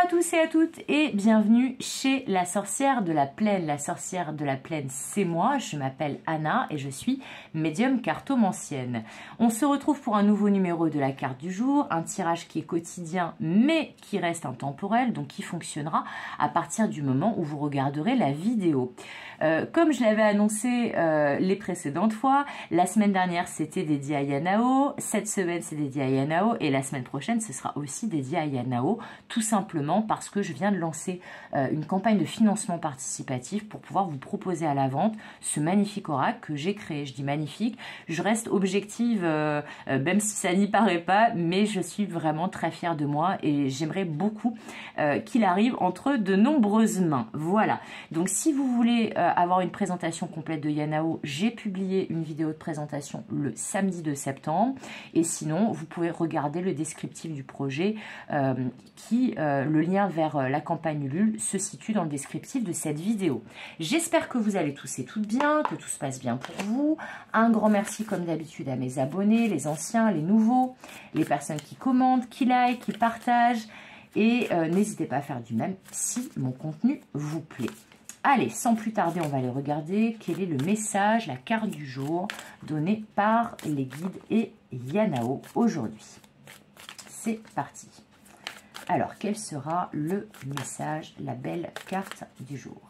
à tous et à toutes et bienvenue chez la sorcière de la plaine. La sorcière de la plaine, c'est moi, je m'appelle Anna et je suis médium cartomancienne. On se retrouve pour un nouveau numéro de la carte du jour, un tirage qui est quotidien mais qui reste intemporel, donc qui fonctionnera à partir du moment où vous regarderez la vidéo. Comme je l'avais annoncé les précédentes fois, la semaine dernière c'était dédié à Yanao, cette semaine c'est dédié à Yanao et la semaine prochaine ce sera aussi dédié à Yanao, tout simplement parce que je viens de lancer une campagne de financement participatif pour pouvoir vous proposer à la vente ce magnifique oracle que j'ai créé. Je dis magnifique, je reste objective même si ça n'y paraît pas, mais je suis vraiment très fière de moi et j'aimerais beaucoup qu'il arrive entre de nombreuses mains. Voilà, donc si vous voulez avoir une présentation complète de Yanao, j'ai publié une vidéo de présentation le samedi 2 septembre et sinon vous pouvez regarder le descriptif du projet le lien vers la campagne Ulule se situe dans le descriptif de cette vidéo. J'espère que vous allez tous et toutes bien, que tout se passe bien pour vous. Un grand merci comme d'habitude à mes abonnés, les anciens, les nouveaux, les personnes qui commentent, qui like, qui partagent et n'hésitez pas à faire du même si mon contenu vous plaît. Allez, sans plus tarder, on va aller regarder quel est le message, la carte du jour donnée par les guides et Yanao aujourd'hui. C'est parti. Alors, quel sera le message, la belle carte du jour?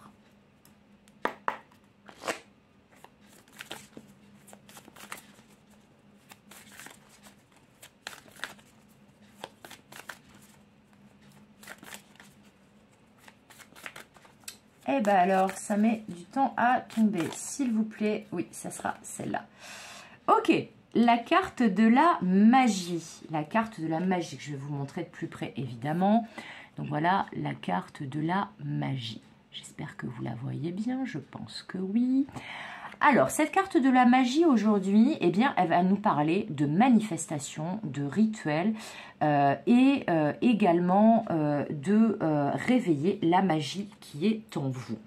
Eh bien alors, ça met du temps à tomber. S'il vous plaît, oui, ça sera celle-là. Ok, la carte de la magie. La carte de la magie, que je vais vous montrer de plus près, évidemment. Donc voilà, la carte de la magie. J'espère que vous la voyez bien, je pense que oui. Alors, cette carte de la magie aujourd'hui, eh bien, elle va nous parler de manifestation, de rituels et également de réveiller la magie qui est en vous.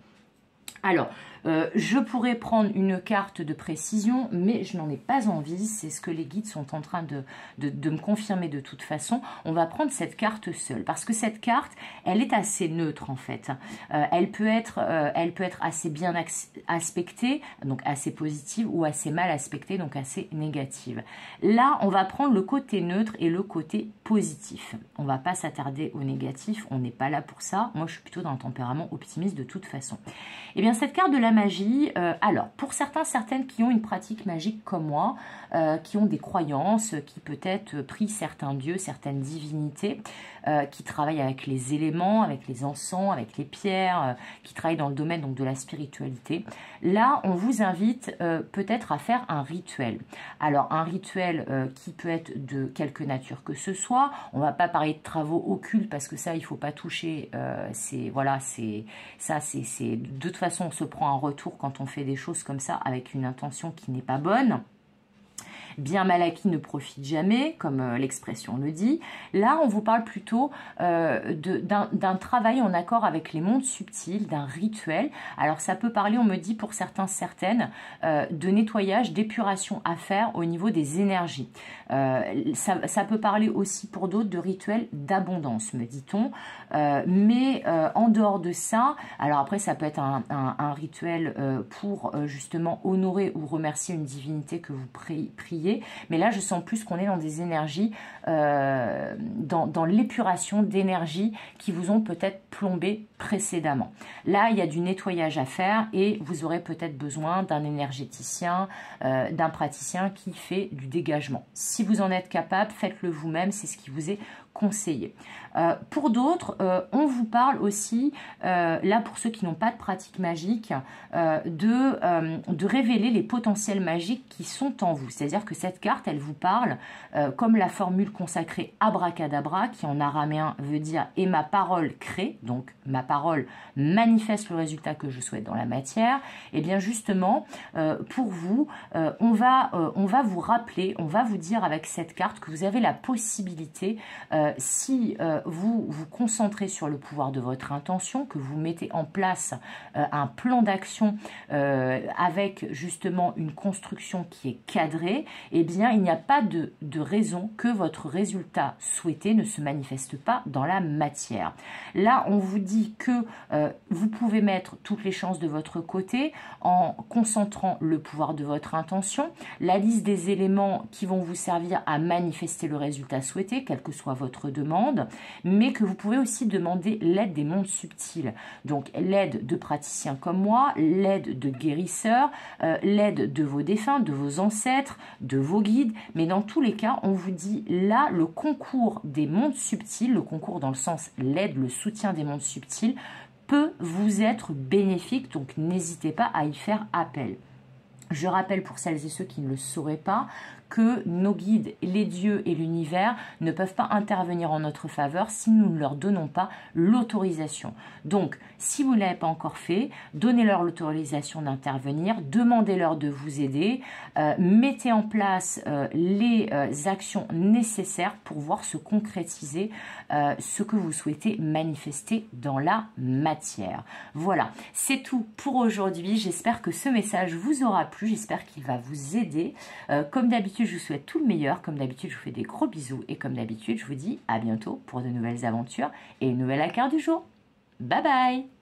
Alors, je pourrais prendre une carte de précision, mais je n'en ai pas envie. C'est ce que les guides sont en train de me confirmer de toute façon. On va prendre cette carte seule, parce que cette carte, elle est assez neutre en fait. Elle peut être assez bien aspectée, donc assez positive, ou assez mal aspectée, donc assez négative. Là, on va prendre le côté neutre et le côté positif. On ne va pas s'attarder au négatif, on n'est pas là pour ça. Moi, je suis plutôt d'un tempérament optimiste de toute façon. Eh bien, cette carte de la magie, alors, pour certaines qui ont une pratique magique comme moi, qui ont des croyances, qui peut-être prient certains dieux, certaines divinités, qui travaillent avec les éléments, avec les encens, avec les pierres, qui travaillent dans le domaine donc, de la spiritualité. Là, on vous invite peut-être à faire un rituel. Alors, un rituel qui peut être de quelque nature que ce soit. On ne va pas parler de travaux occultes parce que ça, il ne faut pas toucher. Voilà, de toute façon, on se prend un retour quand on fait des choses comme ça avec une intention qui n'est pas bonne. Bien mal acquis ne profite jamais, comme l'expression le dit. Là, on vous parle plutôt d'un travail en accord avec les mondes subtils, d'un rituel. Alors, ça peut parler, on me dit pour certains, certaines, de nettoyage, d'épuration à faire au niveau des énergies. Ça peut parler aussi pour d'autres de rituels d'abondance, me dit-on. Mais en dehors de ça, alors après, ça peut être un rituel pour justement honorer ou remercier une divinité que vous priez. Mais là, je sens plus qu'on est dans des énergies, dans l'épuration d'énergie qui vous ont peut-être plombé précédemment. Là, il y a du nettoyage à faire et vous aurez peut-être besoin d'un énergéticien, d'un praticien qui fait du dégagement. Si vous en êtes capable, faites-le vous-même, c'est ce qui vous est conseillé. Pour d'autres, on vous parle aussi, là pour ceux qui n'ont pas de pratique magique, de révéler les potentiels magiques qui sont en vous. C'est-à-dire que cette carte, elle vous parle, comme la formule consacrée abracadabra, qui en araméen veut dire « et ma parole crée », donc ma parole manifeste le résultat que je souhaite dans la matière. Et bien justement, pour vous, on va vous rappeler, on va vous dire avec cette carte que vous avez la possibilité si vous vous concentrez sur le pouvoir de votre intention, que vous mettez en place un plan d'action avec justement une construction qui est cadrée, eh bien il n'y a pas de raison que votre résultat souhaité ne se manifeste pas dans la matière. Là, on vous dit que vous pouvez mettre toutes les chances de votre côté en concentrant le pouvoir de votre intention, la liste des éléments qui vont vous servir à manifester le résultat souhaité, quelle que soit votre demande, mais que vous pouvez aussi demander l'aide des mondes subtils. Donc l'aide de praticiens comme moi, l'aide de guérisseurs, l'aide de vos défunts, de vos ancêtres, de vos guides, mais dans tous les cas, on vous dit là, le concours des mondes subtils, le concours dans le sens l'aide, le soutien des mondes subtils, peut vous être bénéfique, donc n'hésitez pas à y faire appel. Je rappelle pour celles et ceux qui ne le sauraient pas que nos guides, les dieux et l'univers ne peuvent pas intervenir en notre faveur si nous ne leur donnons pas l'autorisation. Donc, si vous ne l'avez pas encore fait, donnez-leur l'autorisation d'intervenir, demandez-leur de vous aider, mettez en place les actions nécessaires pour voir se concrétiser ce que vous souhaitez manifester dans la matière. Voilà, c'est tout pour aujourd'hui. J'espère que ce message vous aura plu, j'espère qu'il va vous aider. Comme d'habitude, je vous souhaite tout le meilleur. Comme d'habitude, je vous fais des gros bisous. Et comme d'habitude, je vous dis à bientôt pour de nouvelles aventures et une nouvelle carte du jour. Bye bye!